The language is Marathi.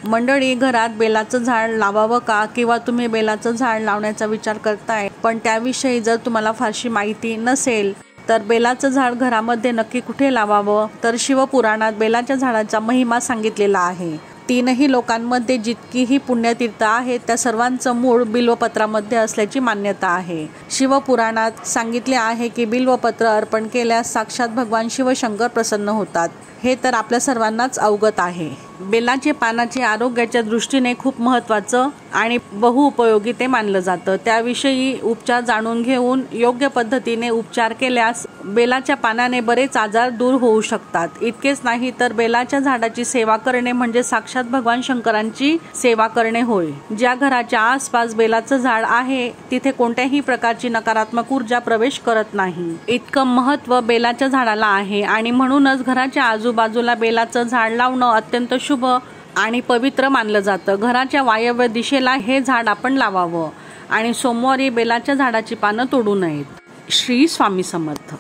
मंडळी, घरात बेलाचं झाड लावावं का किंवा तुम्ही बेलाचं झाड लावण्याचा विचार करताय पण त्याविषयी जर तुम्हाला फारशी माहिती नसेल तर बेलाचं झाड घरामध्ये नक्की कुठे लावावं, तर शिवपुराणात बेलाच्या झाडाचा महिमा सांगितलेला आहे। तीनही लोकांमध्ये जितकीही पुण्यतीर्थ आहेत त्या सर्वांचं मूळ बिल्वपत्रामध्ये असल्याची मान्यता आहे। शिवपुराणात सांगितले आहे की बिल्वपत्र अर्पण केल्यास साक्षात भगवान शिवशंकर प्रसन्न होतात, हे तर आपल्या सर्वांनाच अवगत आहे। बेलाचे पानाचे आरोग्याच्या दृष्टीने खूप महत्त्वाचं आणि बहुउपयोगी ते मानलं जातं। त्याविषयी उपचार जाणून घेऊन योग्य पद्धतीने उपचार केल्यास बेलाच्या पानाने बरेच आजार दूर होऊ शकतात। इतकेच नाही तर बेलाच्या झाडाची सेवा करणे म्हणजे साक्षात भगवान शंकरांची सेवा करणे होय। ज्या घराच्या आसपास बेलाचं झाड आहे तिथे कोणत्याही प्रकारची नकारात्मक ऊर्जा प्रवेश करत नाही, इतकं महत्त्व बेलाच्या झाडाला आहे आणि म्हणूनच घराच्या आजूबाजूला बेलाचं झाड लावणं अत्यंत शुभ आणि पवित्र मानलं जातं। घराच्या वायव्य दिशेला हे झाड आपण लावावं आणि सोमवारी बेलाच्या झाडाची पानं तोडू नयेत। श्री स्वामी समर्थ।